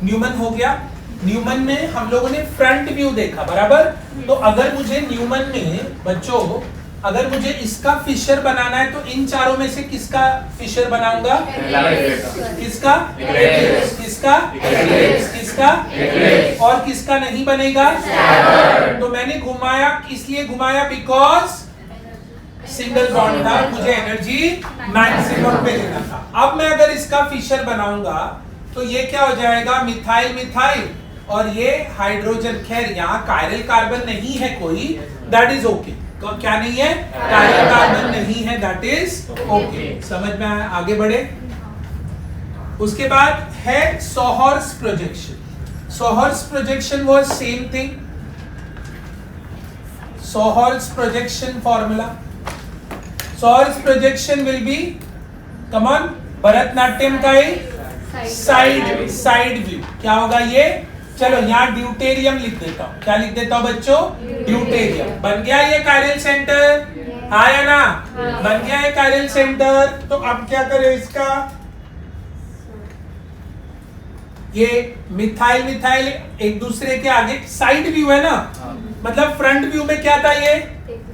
Neumann हो गया। Neumann में हम लोगों ने फ्रंट व्यू देखा, बराबर। तो अगर मुझे न्यूमन में बच्चों, अगर मुझे इसका फिशर बनाना है तो इन चारों में से किसका फिशर बनाऊंगा? किसका? किसका? किसका? और किसका नहीं बनेगा? तो मैंने घुमाया, इसलिए घुमाया बिकॉज सिंगल बॉन्ड था, मुझे एनर्जी मैक्सिमम पे लेना था। अब मैं अगर इसका फिशर बनाऊंगा तो ये क्या हो जाएगा? मिथाइल मिथाइल, और ये हाइड्रोजन। खैर यहाँ कायरल कार्बन नहीं है कोई, दैट इज ओके। क्या नहीं है? कायरल कार्बन नहीं है, दैट इज ओके। समझ में आया? आगे बढ़े। उसके बाद है sawhorse projection. Sawhorse projection was same thing. Sawhorse projection formula, sawhorse projection will be, come on, Bharatanatyam का ही साइड व्यू। क्या होगा ये? चलो यहाँ ड्यूटेरियम लिख देता हूँ। क्या लिख देता हूँ बच्चों? ड्यूटेरियम। बन गया ये कायरल सेंटर, हाँ या ना? बन गया ये कायरल सेंटर। तो अब क्या करें इसका? ये मिथाइल मिथाइल एक दूसरे के आगे, साइड व्यू है ना, मतलब फ्रंट व्यू में क्या था? ये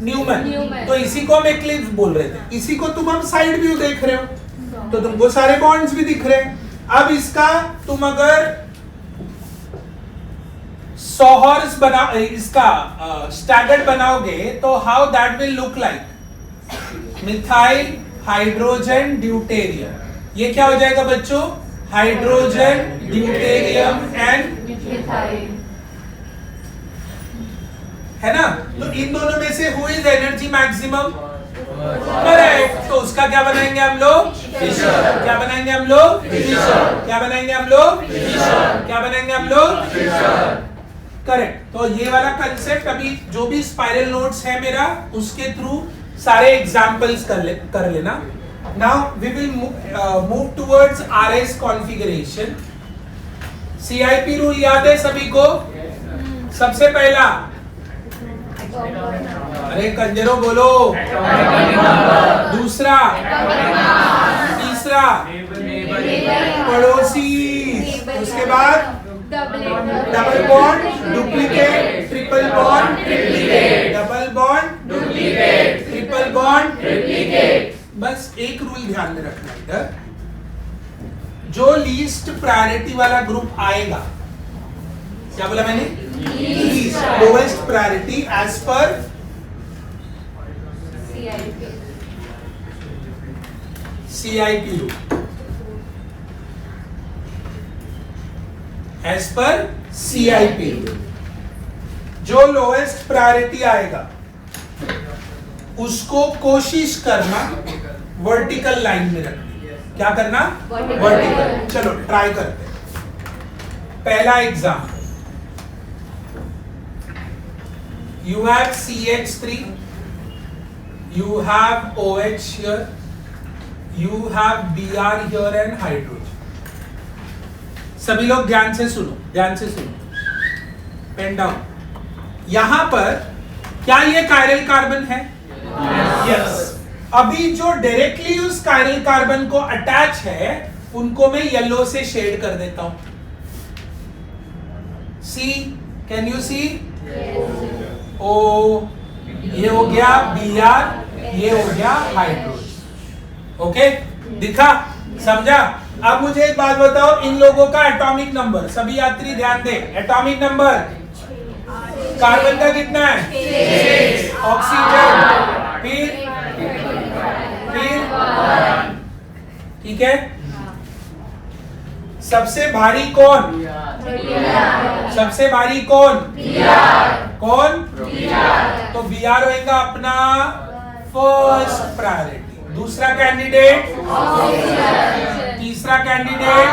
न्यूमन। तो इसी को हम एक्लिप्स बोल रहे थे, इसी को तुम अब साइड व्यू देख रहे हो, तो तुमको सारे बॉन्ड्स भी दिख रहे हैं। अब इसका तुम अगर सोहर्स बना, इसका स्टैगर्ड बनाओगे तो how that will look like? Methyl hydrogen deuterium. ये क्या हो जाएगा बच्चों? हाइड्रोजन ड्यूटेरियम एंड मिथाइल, है ना? तो इन दोनों में से who is energy maximum? Correct. तो उसका क्या बनाएंगे हम लोग? फिशर। क्या बनाएंगे हम लोग? फिशर। क्या बनाएंगे हम लोग? फिशर। क्या बनाएंगे हम लोग? फिशर। करेक्ट। तो ये वाला कंसेप्ट अभी जो भी स्पाइरल नोट्स है मेरा, उसके थ्रू सारे एग्जांपल्स कर लेना। Now we will move towards RS configuration. CIP rule याद है सभी को? सबसे पहला, अरे कंजरो बोलो। दूसरा, तीसरा, पड़ोसी। उसके बाद double bond duplicate, triple bond triplicate, double bond duplicate, triple bond triplicate. बस एक रूल ध्यान में रखना इधर, जो लीस्ट प्रायोरिटी वाला ग्रुप आएगा, क्या बोला मैंने? Least, lowest priority as per CIP rule, as per CIP rule. जो लोएस्ट प्रायोरिटी आएगा उसको कोशिश करना वर्टिकल लाइन में रखनी। क्या करना? वर्टिकल। चलो ट्राई करते हैं। पहला example, you have CH3, you have OH here, you have Br here and hydrogen। सभी लोग ध्यान से सुनो, ध्यान से सुनो, पेन डाउन। यहां पर क्या ये कायरल कार्बन है? यस। अभी जो डायरेक्टली उस कायरल कार्बन को अटैच है उनको मैं येलो से शेड कर देता हूं। सी, कैन यू सी? ओ, ये हो गया Br, ये हो गया हाइड्रोजन। ओके, दिखा? समझा? अब मुझे एक बात बताओ, इन लोगों का एटॉमिक नंबर, सभी यात्री ध्यान दें, एटॉमिक नंबर कार्बन का कितना है? 6, ऑक्सीजन, फिर ठीक है। सबसे भारी कौन? सबसे भारी कौन? कौन? तो Br होगा अपना फर्स्ट प्रायोरिटी। दूसरा कैंडिडेट, तीसरा कैंडिडेट,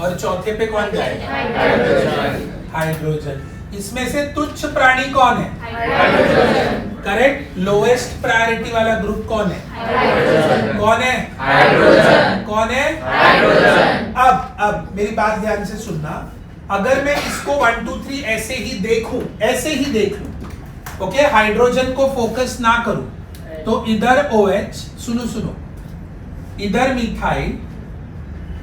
और चौथे पे कौन जाएगा? हाइड्रोजन। इसमें से तुच्छ प्राणी कौन है? करेक्ट। लोएस्ट प्रायोरिटी वाला ग्रुप कौन है? कौन है? हाइड्रोजन। कौन है? हाइड्रोजन। अब मेरी बात ध्यान से सुनना, अगर मैं इसको 1 2 3 ऐसे ही देखूं, ऐसे ही देख लूं, ओके, हाइड्रोजन को फोकस ना करूं, तो इधर OH, सुनो सुनो, इधर मिथाइल,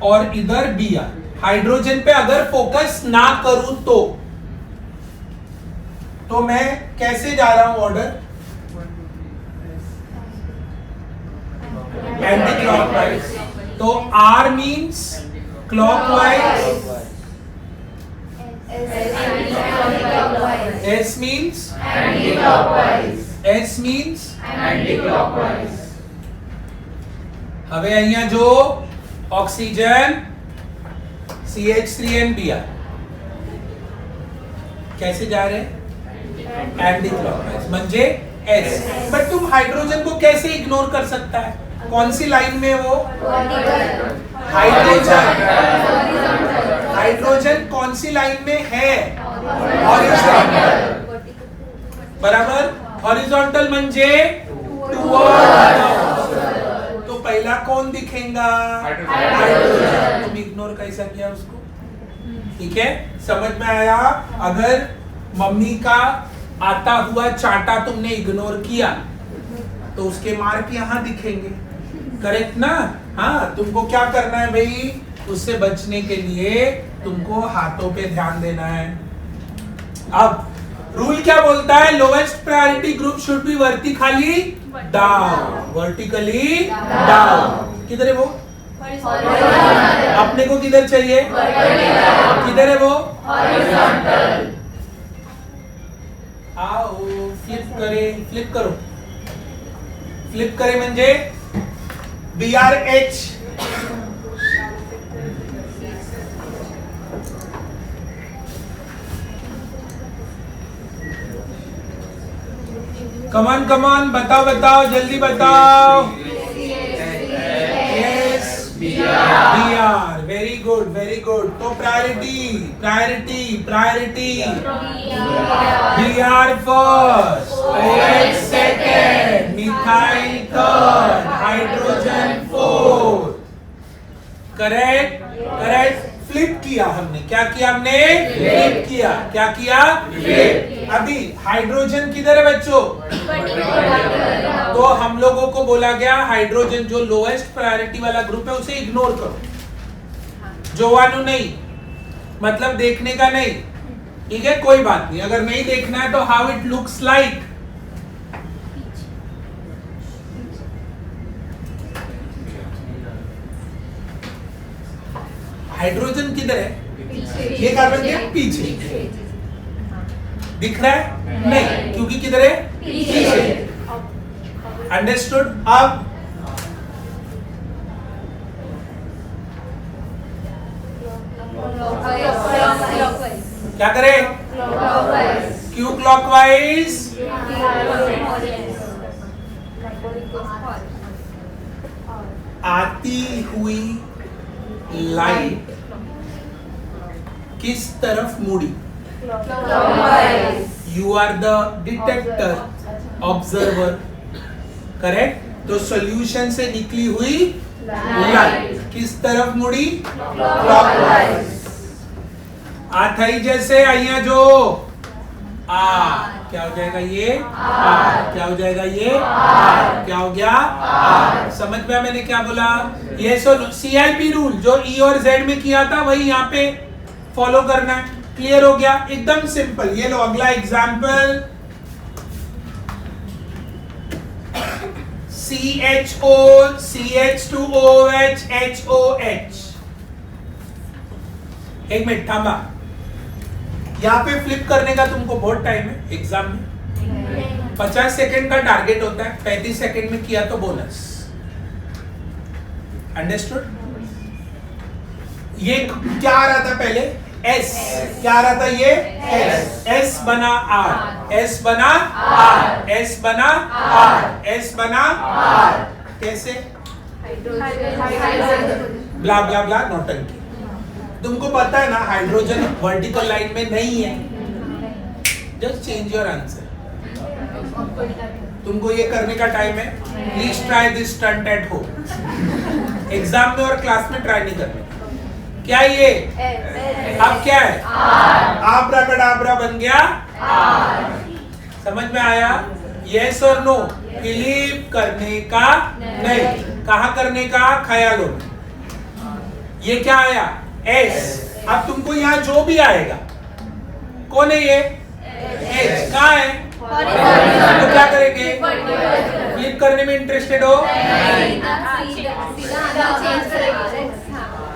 और इधर Br। हाइड्रोजन पे अगर फोकस ना करूं तो मैं कैसे जा रहा हूं ऑर्डर? Anti clockwise. तो R means clockwise, S means anti-clockwise, S means anti-clockwise. હવે અહીંયા જો ऑक्सीजन CH3 and Br कैसे जा रहे हैं? एंटी क्लॉकवाइज म्हणजे S। बट तुम हाइड्रोजन को कैसे इग्नोर कर सकता है? कौन सी लाइन में है वो? हाइड्रोजन कौन सी लाइन में है? हॉरिजॉन्टल। बराबर। हॉरिजॉन्टल म्हणजे टुवर्ड। तो पहला कौन दिखेगा? हाइड्रोजन। तुम इग्नोर कैसा किया उसको? ठीक है, समझ में आया? अगर मम्मी का आता हुआ चाटा तुमने इग्नोर किया तो उसके मार्क यहाँ दिखेंगे, करेक्ट ना? हाँ, तुमको क्या करना है भाई? उससे बचने के लिए तुमको हाथों पे ध्यान देना है। अब रूल क्या बोलता है? Lowest priority group should be vertically down, vertically down. किधर है वो? अपने को किधर चाहिए? किधर है वो? आओ फ्लिप करे, फ्लिप करो। फ्लिप करे म्हणजे BRH। कमान कमान, बताओ बताओ, जल्दी बताओ। Yes, BR। Very good, very good. तो priority priority priority BR first, OH second, methyl third, hydrogen fourth. Correct, correct. Flip किया हमने। क्या किया हमने? फ्लिप किया। क्या किया? फ्लिप। अभी हाइड्रोजन किधर है बच्चों? तो हम लोगों को बोला गया हाइड्रोजन जो लोएस्ट प्रायोरिटी वाला ग्रुप है उसे इग्नोर करो। जोवानु नहीं, मतलब देखने का नहीं। ठीक है, कोई बात नहीं। अगर नहीं देखना है तो how it looks like. Hydrogen किधर है? ये कार्बन के पीछे दिख रहा है? नहीं, क्योंकि किधर है? पीछे। अंडरस्टूड? अब क्या करें? क्यों क्लॉकवाइज? आती हुई लाइट किस तरफ मुड़ी? You are the detector, observer, correct? तो सॉल्यूशन से निकली हुई लाइट किस तरफ मुड़ी? क्लॉकवाइज। आथई जैसे आइया जो आ, क्या हो जाएगा ये? आ। क्या हो जाएगा ये? आ। क्या हो गया? आ। समझ में मैंने क्या बोला? ये CIP रूल जो E और Z में किया था वही यहाँ पे फॉलो करना है। क्लियर हो गया? एकदम सिंपल। ये लो अगला एग्जाम्पल। CHO CH2OH HOH। एक मिनट थांबा। यहाँ पे फ्लिप करने का तुमको बहुत टाइम है एग्जाम में। 50 सेकंड का टारगेट होता है, 35 सेकंड में किया तो बोनस। अंडरस्टूड? ये क्या आ रहा था पहले? S। क्या आ रहा था ये? S। S बना R, S बना R, S बना R, S बना R। कैसे? ब्ला ब्ला ब्ला नौटंकी। तुमको पता है ना हाइड्रोजन वर्टिकल लाइन में नहीं है। Just change your answer. तुमको ये करने का टाइम है। Please try this stunt at home. Exam में और क्लास में ट्राई नहीं करने। क्या ये? अब क्या है? आब्रा कडाब्रा बन गया। समझ में आया? यस और नो? फिलिप करने का नहीं। कहाँ करने का? ख्यालों में। ये क्या आया एस। अब तुमको यहाँ जो भी आएगा कौन है ये एच कहाँ है तो क्या करेंगे फ्लिप करने में इंटरेस्टेड हो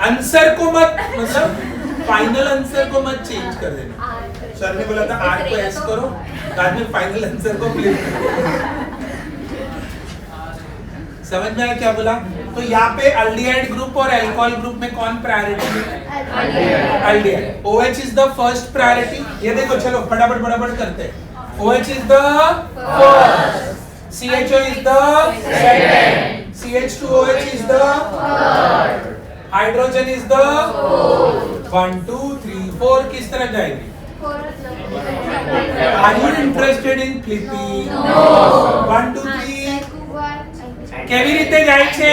आंसर को मत मतलब फाइनल आंसर को मत चेंज कर देना। सर ने बोला था आर को एस करो बाद में फाइनल आंसर को फ्लिप करो। समझ में आया क्या बोला? तो यहाँ पे अल्डिहाइड ग्रुप और अल्कोहल ग्रुप में कौन प्रायोरिटी है? Aldehyde. OH is the first priority. ये देखो चलो फटाफट फटाफट करते हैं। OH is the first, CHO is the second, CH2OH is the third, hydrogen is the fourth. 1 2 3 4 किस तरह जाएगी? Are you interested in flipping? No. 1 2 3 કેવી રીતે જાય છે?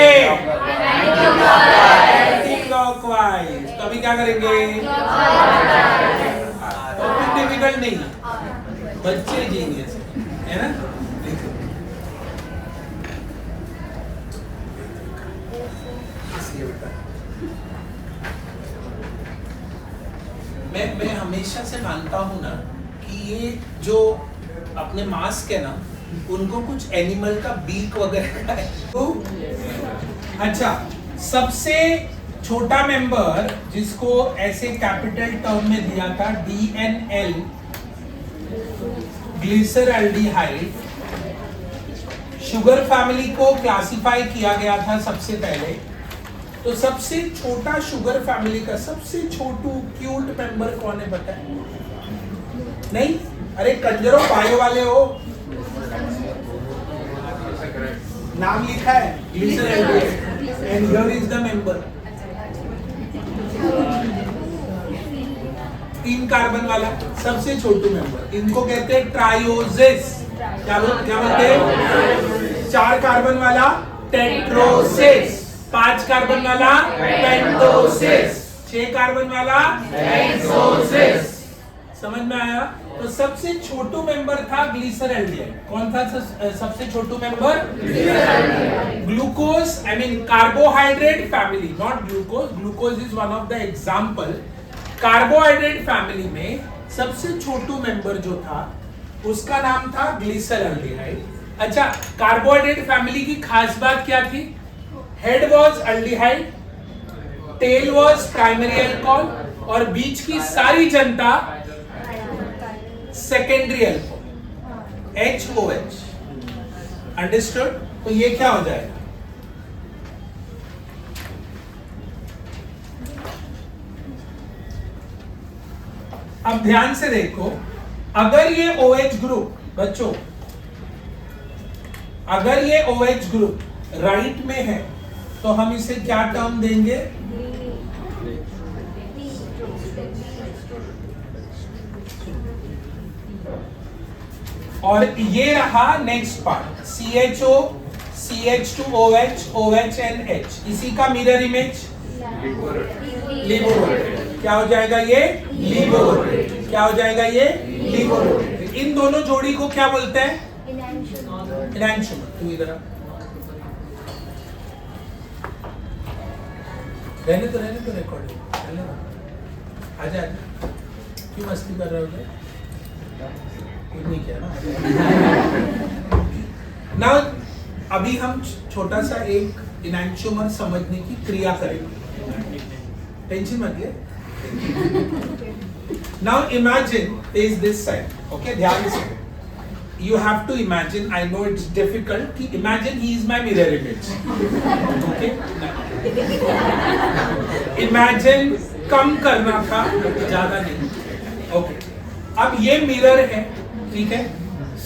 Anti-clockwise. तो अभी क्या करेंगे? टॉपिक डिफिकल्ट नहीं, बच्चे जीनियस है ना? मैं हमेशा से मानता हूँ ना कि ये जो अपने मास्क है ना उनको कुछ एनिमल का बीक वगैरह का है। तो अच्छा सबसे छोटा मेंबर जिसको ऐसे कैपिटल टर्म में दिया था DNL ग्लिसरल्डिहाइड, शुगर फैमिली को क्लासिफाई किया गया था सबसे पहले। तो सबसे छोटा शुगर फैमिली का सबसे छोटू क्यूट मेंबर कौन है पता है? नहीं अरे कंजरो बायो वाले हो, नाम लिखा है glyceraldehyde and here is the member. 3 carbon वाला सबसे छोटू मेंबर, इनको कहते हैं ट्रायोसिस। क्या बोलते हैं? 4 कार्बन वाला टेट्रोसिस, 5 कार्बन वाला पेंटोसिस, 6 कार्बन वाला हेक्सोसिस। समझ में आया? तो सबसे छोटू मेंबर था ग्लिसरल्डिहाइड। कौन था सबसे छोटू member? Glucose, I mean carbohydrate family, not glucose. Glucose is one of the example. Carbohydrate family में सबसे छोटू मेंबर जो था उसका नाम था ग्लिसरल्डिहाइड। अच्छा कार्बोहाइड्रेट फैमिली की खास बात क्या थी? Head was aldehyde, tail was primary alcohol और बीच की सारी जनता सेकेंडरी अल्कोहल HOH। अंडरस्टूड? तो ये क्या हो जाएगा? अब ध्यान से देखो, अगर ये OH ग्रुप बच्चों, अगर ये OH ग्रुप राइट में है तो हम इसे क्या टर्म देंगे? और ये रहा next part CHO, CH2OH, OH and H। इसी का मिरर इमेज लिबोरोटेट। क्या हो जाएगा ये? लिबोरोटेट। क्या हो जाएगा ये? लिबोरोटेट। इन दोनों जोड़ी को क्या बोलते हैं? इनैंशोमर। तू इधर रहने तो रिकॉर्डिंग आजा। क्यों मस्ती कर रहे हो? कुछ नहीं किया ना। अभी हम छोटा सा एक इनैंशोमर समझने की क्रिया करेंगे, टेंशन मत ले। Now imagine is this side, okay? ध्यान से you have to imagine, I know it's difficult, कि imagine he is my mirror image, okay? Imagine कम करना था, ज्यादा नहीं, okay? अब ये मिरर है, ठीक है?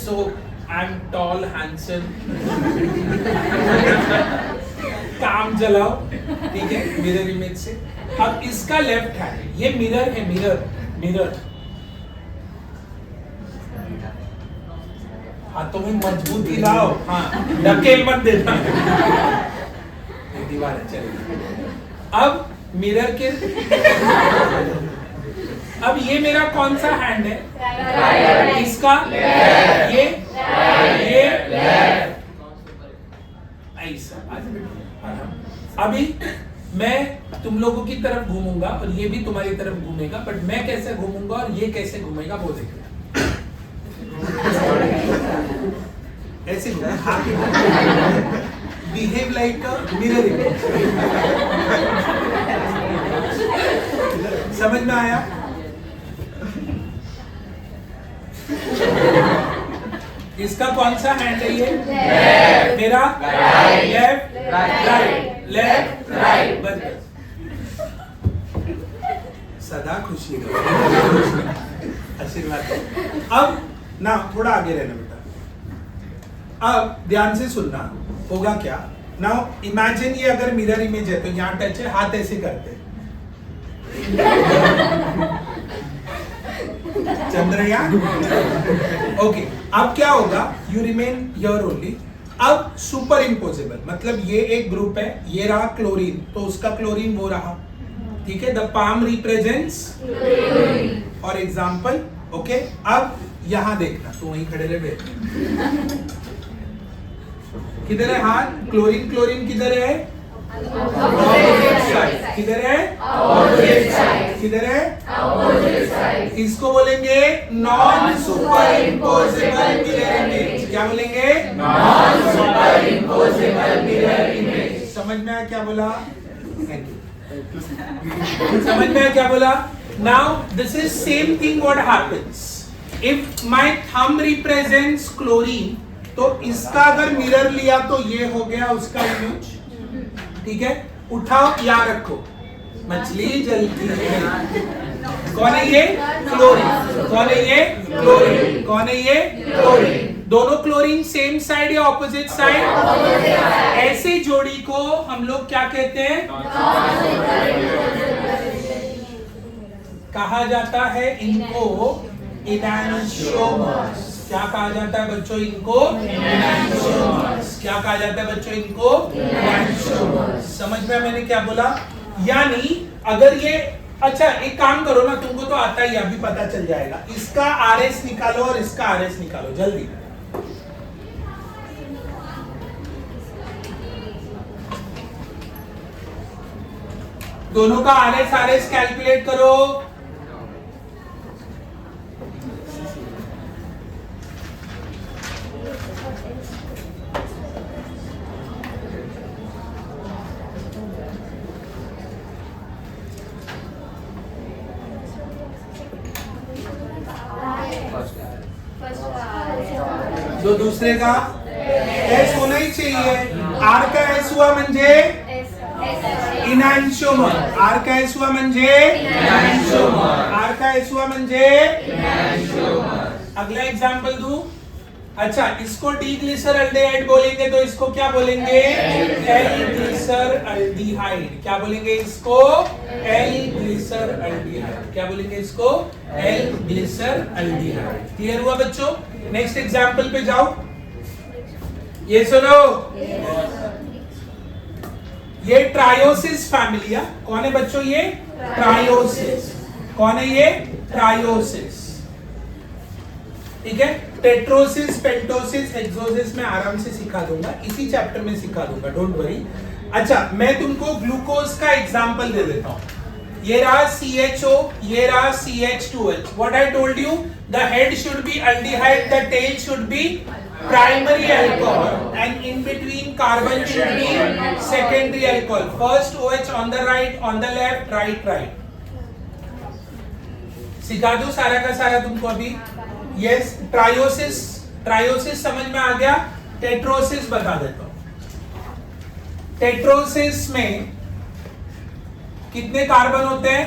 So I'm tall, handsome, काम जलाओ, ठीक है? मिरर इमेज से। अब इसका लेफ्ट हैंड, ये मिरर है, मिरर। हाथों में मजबूती लाओ, हाँ धकेल मत देना। दीवार है, चलिए। अब मिरर के, अब ये मेरा कौन सा हैंड है? इसका ये ऐसा। अभी मैं तुम लोगों की तरफ घूमूंगा और ये भी तुम्हारी तरफ घूमेगा, बट मैं कैसे घूमूंगा और ये कैसे घूमेगा वो देखना। ऐसे बिहेव लाइक मिरर इमेज। समझ में आया? इसका कौन सा हैंड है ये? मेरा लेफ्ट राइट, लेफ्ट राइट। बस सदा खुशी रहो, आशीर्वाद। अब ना थोड़ा आगे रहना बेटा। अब ध्यान से सुनना, होगा क्या? नाउ इमेजिन ये अगर मिरर इमेज है तो यहाँ टच है, हाथ ऐसे करते हैं। चंद्रयान। ओके, अब क्या होगा? You remain here only. अब सुपर इम्पोजेबल, मतलब ये एक ग्रुप है, ये रहा क्लोरीन, तो उसका क्लोरीन वो रहा, ठीक है। The palm represents for example. Okay, अब यहां देखना, तो वहीं खड़े रहे बेटे। किधर है हाथ? क्लोरीन, क्लोरीन किधर है? किधर है? किधर है? इसको बोलेंगे non super imposable mirror image. क्या बोलेंगे? Non super imposable mirror image. समझ में आया क्या बोला? Thank you. समझ में आया क्या बोला? Now this is same thing what happens if my thumb represents chlorine, तो इसका अगर मिरर लिया तो ये हो गया उसका इमेज, ठीक है। उठाओ, याद रखो, मछली जलती है। कौन है ये? क्लोरीन। कौन है ये? क्लोरीन। कौन है ये? क्लोरीन। दोनों क्लोरीन सेम साइड या ऑपोजिट साइड? ऐसे जोड़ी को हम लोग क्या कहते हैं? कहा जाता है इनको इनैंशियोमर्स। क्या कहा जाता है बच्चों इनको? इनैंशियोमर्स। क्या कहा जाता है बच्चों इनको? इनैंशियोमर्स। समझ में मैंने क्या बोला? यानी अगर ये, अच्छा एक काम करो ना, तुमको तो आता ही, अभी पता चल जाएगा। इसका आरएस निकालो और इसका आरएस निकालो जल्दी। दोनों का आरएस कैलकुलेट करो। जो दूसरे का एस होना ही चाहिए। आर का एस हुआ म्हणजे इनॅन्शियोमर। आर का एस हुआ म्हणजे इनॅन्शियोमर। आर का एस हुआ म्हणजे इनॅन्शियोमर। अगला एग्जांपल दूं? अच्छा, इसको डी ग्लिसर अल्डेहाइड बोलेंगे तो इसको क्या बोलेंगे? L glyceraldehyde. क्या बोलेंगे इसको? L glyceraldehyde. क्या बोलेंगे इसको? L ग्लिसर aldehyde. क्लियर हुआ बच्चों? नेक्स्ट एग्जांपल पे जाओ। ये सुनो, ये ट्रायोसिस फैमिली है। कौन है बच्चों ये? ट्रायोसिस। कौन है ये? ट्रायोसिस, ठीक है। टेट्रोसिस, पेंटोसिस, हेक्सोसिस में आराम से सिखा दूंगा, इसी चैप्टर में सिखा दूंगा, डोंट वरी। अच्छा, मैं तुमको ग्लूकोज का एग्जांपल दे देता हूं। ये रहा CHO, ये रहा CH2H। What I told you, the head should be aldehyde, the tail should be primary alcohol, and in between carbon should be secondary alcohol. First OH on the right, on the left, right, right. सिखा दूं सारा का सारा तुमको अभी? Yes. ट्रायोसिस, ट्रायोसिस समझ में आ गया। टेट्रोसिस बता देता हूं। टेट्रोसिस में कितने कार्बन होते हैं?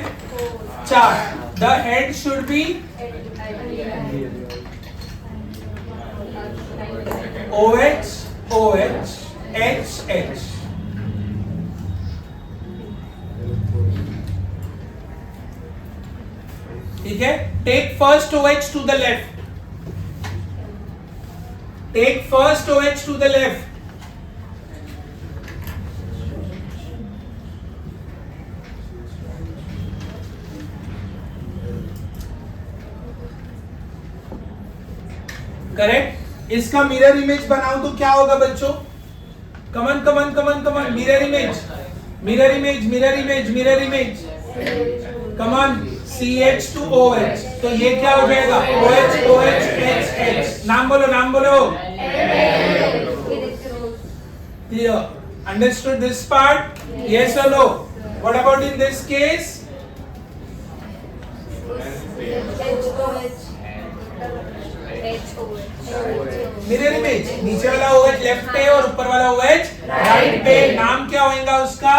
4। The head should be OH, OH, H, H। ठीक है। Take first OH to the left. Take first OH to the left. Correct. इसका मिरर इमेज बनाऊं तो क्या होगा बच्चों? Come on come on come on come on, mirror image. Mirror image, mirror image, mirror image, come on, CH to OH, तो ये क्या हो जाएगा? OH OH H H, नाम बोलो, नाम बोलो। Clear? Understood this part? Yes or no? What about in this case? Mirror image, नीचे वाला OH लेफ्ट पे और ऊपर वाला OH राइट पे, नाम क्या होगा उसका?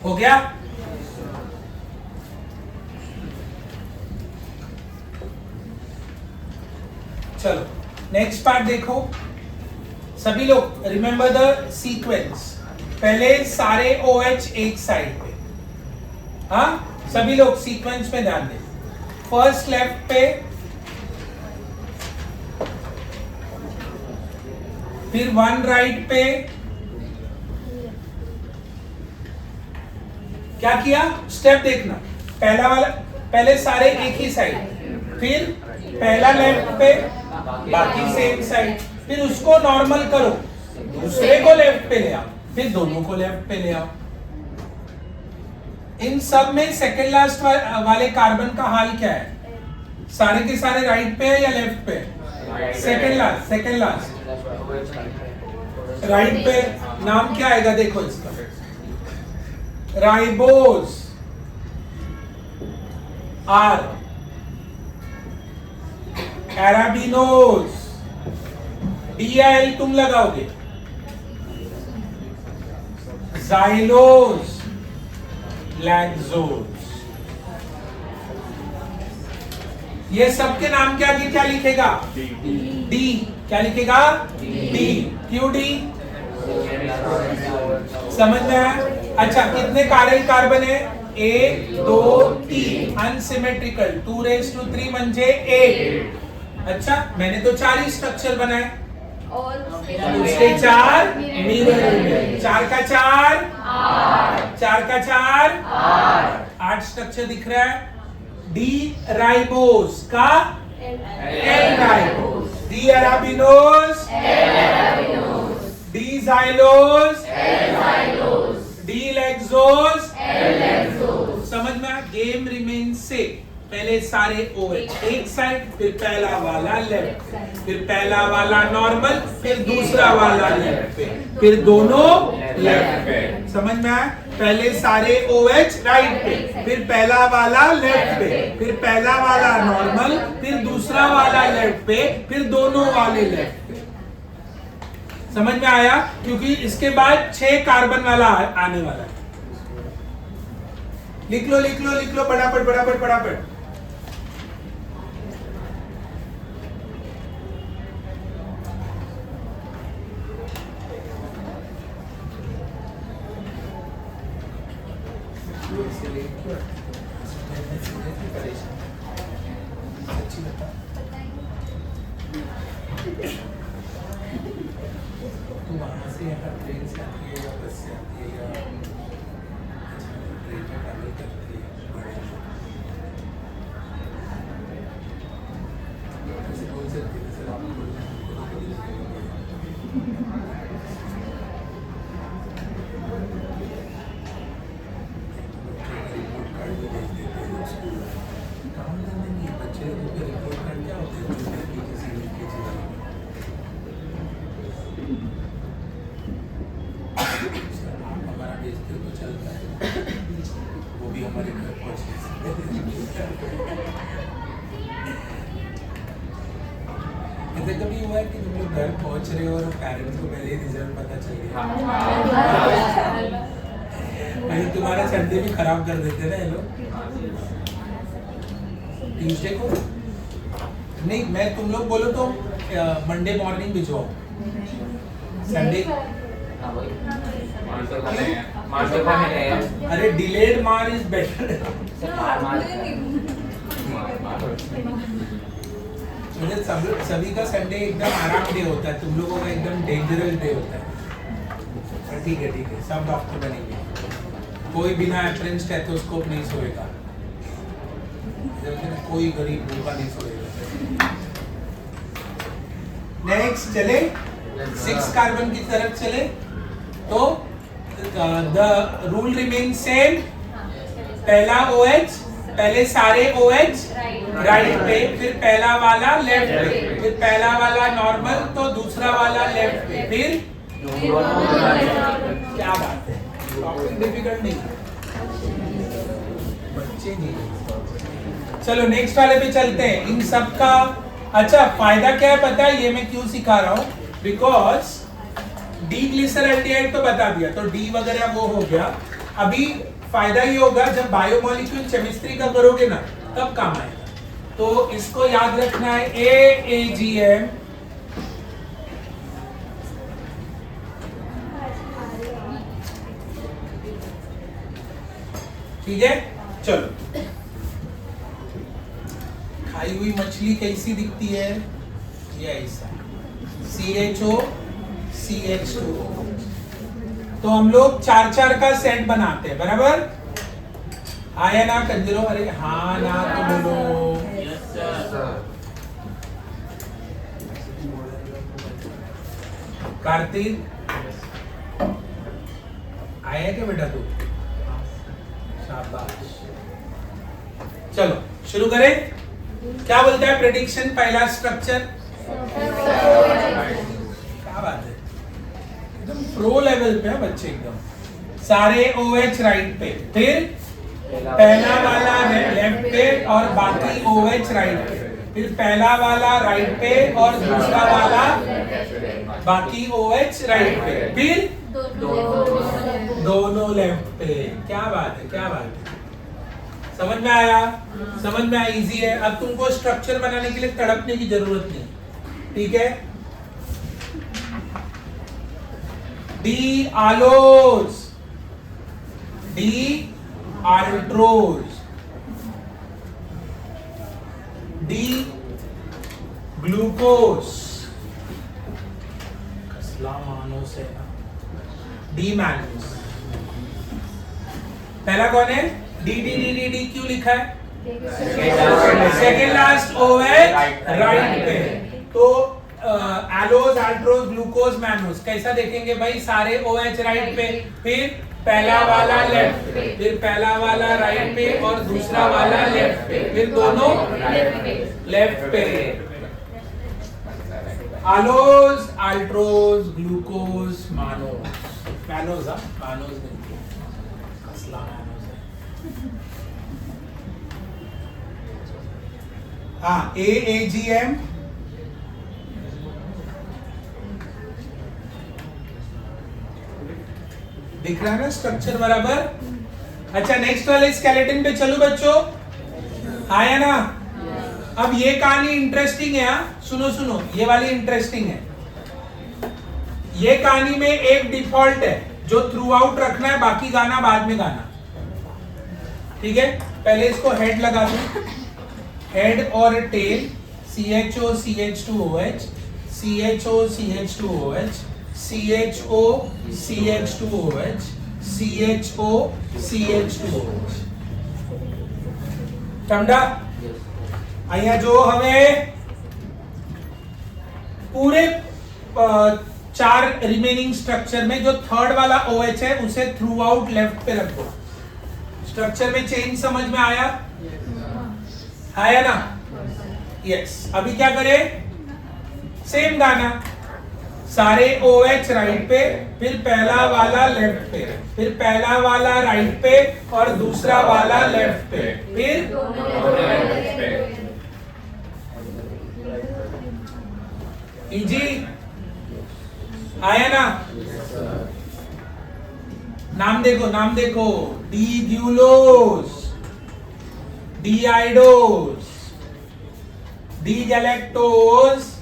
हो गया? चलो नेक्स्ट पार्ट देखो सभी लोग, रिमेंबर द सीक्वेंस। पहले सारे OH एक साइड पे, हाँ सभी लोग सीक्वेंस में ध्यान दें। फर्स्ट लेफ्ट पे, फिर वन राइट पे, क्या किया? स्टेप देखना, पहला वाला, पहले सारे एक ही साइड, फिर पहला लेफ्ट पे, बाकी सेम साइड, फिर उसको नॉर्मल करो, दूसरे को लेफ्ट पे ले आओ, फिर दोनों को लेफ्ट पे ले आओ। इन सब में सेकंड लास्ट वाले कार्बन का हाल क्या है? सारे के सारे राइट पे है या लेफ्ट पे? Second last, second last right पे। नाम क्या आएगा देखो इसका? राइबोज, R, एराबिनोज, DIL तुम लगाओगे, जाइलोज, लैक्सोज। ये सबके नाम क्या क्या लिखेगा? D, क्या लिखेगा? D, क्यों D? समझ में आया? अच्छा, कितने कारेल कार्बन है? 1 2 3, अनसिमेट्रिकल, 2 raised to 3 म्हणजे 8। अच्छा, मैंने तो 4 ही स्ट्रक्चर बनाए, उसके 4 मिरर इमेज, 4 का 4 4 का 4 8 स्ट्रक्चर दिख रहा है। डी राइबोस का L ribose, D arabinose D xylose D lyxose. समझ में आया? गेम रिमेन से पहले सारे OH एक साइड, फिर पहला वाला लेफ्ट, फिर पहला वाला नॉर्मल, फिर दूसरा वाला लेफ्ट पे, फिर दोनों लेफ्ट पे। समझ में आया? पहले सारे OH राइट पे, फिर पहला वाला लेफ्ट पे, फिर पहला वाला नॉर्मल, फिर दूसरा वाला लेफ्ट पे, फिर दोनों वाले लेफ्ट पे। समझ में आया? क्योंकि इसके बाद 6 कार्बन वाला आने वाला है। लिख लो लिख लो लिख लो, फटाफट फटाफट फटाफट। तू वहां से यहाँ ट्रेन से आती है या बस से आती है या ट्रेन में ट्रैवल करती है? ऐसे बोल सकती है सर, आप रिपोर्ट कार्ड भी भेज देते हैं। काम करने नहीं, बच्चे रिपोर्ट कार्ड क्या होते हैं? ऐसे कभी हुआ है कि तुम लोग घर पहुंच रहे हो और पेरेंट्स को पहले ही रिजल्ट पता चल गया? भाई तुम्हारा संडे भी खराब कर देते ना ये लोग। ट्यूसडे को नहीं, मैं तुम लोग बोलो तो मंडे मॉर्निंग भिजवाओ, संडे। अरे डिलेड मार इज बेटर। मुझे सभी का संडे एकदम आराम डे होता है, तुम लोगों का एकदम डेंजरस डे होता है। ठीक है, सब डॉक्टर बनेंगे, कोई बिना एप्रेन स्टेथोस्कोप नहीं सोएगा, कोई गरीब भूखा नहीं सोएगा। नेक्स्ट चले 6 कार्बन की तरफ चले तो द रूल रिमेन सेम। पहला OH, पहले सारे OH राइट पे, फिर पहला वाला लेफ्ट पे, फिर पहला वाला नॉर्मल तो दूसरा वाला लेफ्ट पे, फिर क्या बात है, टॉपिक डिफिकल्ट नहीं, बच्चे नहीं। चलो नेक्स्ट वाले पे चलते हैं। इन सब का अच्छा फायदा क्या है पता है? ये मैं क्यों सिखा रहा हूँ, बिकॉज डीग्लिसरल्डिहाइड तो बता दिया, तो डी वगैरह वो हो गया। अभी फायदा ये होगा जब बायोमोलिक्यूल केमिस्ट्री का करोगे ना, तब काम आएगा। तो इसको याद रखना है, AAGM ठीक है। चलो, खाई हुई मछली कैसी दिखती है? ये ऐसा CHO CH2O। तो हम लोग 4-4 का सेट बनाते हैं, बराबर? हाँ या ना कंजरो? अरे हाँ ना तो बोलो। कार्तिक आया क्या बेटा तू? शाबाश। चलो शुरू करें। क्या बोलता है प्रेडिक्शन? पहला स्ट्रक्चर, क्या बात है, एकदम प्रो लेवल पे है बच्चे, एकदम सारे OH राइट पे, फिर पहला वाला लेफ्ट पे और बाकी OH राइट पे, फिर पहला वाला राइट पे और दूसरा वाला बाकी OH राइट पे, फिर दोनों लेफ्ट पे। क्या बात है, क्या बात है, समझ में आया? समझ में आया? इजी है। अब तुमको स्ट्रक्चर बनाने के लिए तड़पने की जरूरत नहीं, ठीक है? D allose, D altrose, D glucose, कसला मानोस है, डी मैनोस। पहला कौन है? D D D D D क्यों लिखा है? सेकेंड लास्ट OH राइट पे। तो एलोज, अल्ट्रोज, ग्लूकोज, मैनोज कैसा देखेंगे भाई? सारे OH राइट पे, फिर पहला वाला लेफ्ट पे, फिर पहला वाला राइट पे और दूसरा वाला लेफ्ट पे, फिर दोनों लेफ्ट पे। एलोज, अल्ट्रोज, ग्लूकोज, मानोज, मैनोज, मानोज नहीं, कसला मैनोज है। हाँ, AAGM दिख रहा है ना स्ट्रक्चर बराबर? अच्छा नेक्स्ट वाले स्केलेटन पे चलो बच्चों, आया ना? अब ये कहानी इंटरेस्टिंग है, सुनो सुनो, ये वाली इंटरेस्टिंग है। ये कहानी में एक डिफॉल्ट है जो थ्रू आउट रखना है, बाकी गाना बाद में गाना, ठीक है? पहले इसको हेड लगा दो, हेड और tell, CHO CH2OH, CHO CH2OH, CHO CH2OH, CHO CH2OH। समझा? અહીંયા जो हमें पूरे 4 रिमेनिंग स्ट्रक्चर में जो थर्ड वाला OH है उसे थ्रू आउट लेफ्ट पे रखो। स्ट्रक्चर में चेंज समझ में आया? आया ना? यस। अभी क्या करें? सेम गाना, सारे OH राइट पे, फिर पहला वाला लेफ्ट पे, फिर पहला वाला राइट पे और दूसरा वाला लेफ्ट पे, फिर इजी आया ना? नाम देखो, D gulose, D idose, D galactose,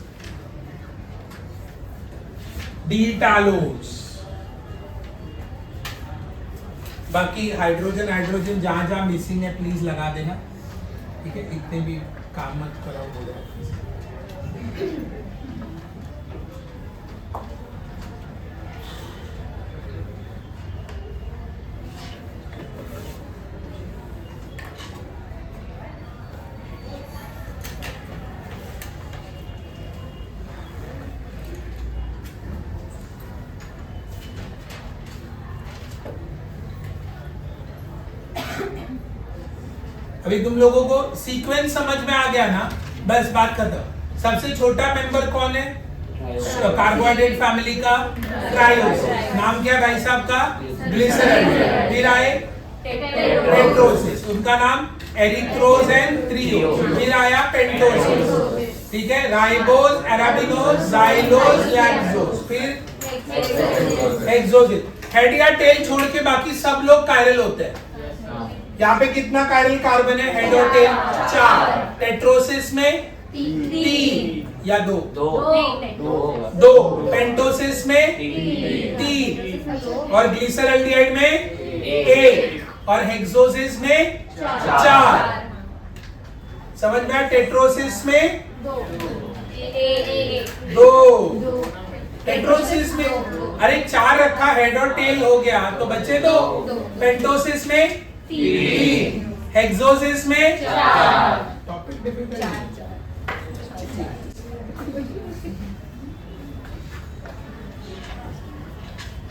D talose. बाकी हाइड्रोजन जहां जहां मिसिंग है प्लीज लगा देना, ठीक है? इतने भी काम मत करो, हो जाए। अभी तुम लोगों को सीक्वेंस समझ में आ गया ना? बस बात खत्म। सबसे छोटा मेंबर कौन है कार्बोहाइड्रेट फैमिली का? ट्रायोस। नाम क्या भाई साहब का? ग्लिसरॉल। फिर आए टेट्रोसिस, उनका नाम एरिथ्रोज एंड थ्रियोस। फिर आया पेंटोसिस, ठीक है? राइबोज, अराबिनोज, जाइलोज, लैक्टोज, फिर हेक्सोसिस। हेड या टेल छोड़ के बाकी सब लोग कायरल होते हैं। यहाँ पे कितना कायरल कार्बन है हेड और टेल? 4। टेट्रोसिस में 3 या 2? 2। पेंटोसिस में 3 और ग्लिसरॉल्डिहाइड में 1 और हेक्सोसिस में 4। समझ में आया? टेट्रोसिस में 2, टेट्रोसिस में अरे 4 रखा, हेड और टेल हो गया तो बचे 2। पेंटोसिस में 3, हेक्सोसिस में 4। Topic difficult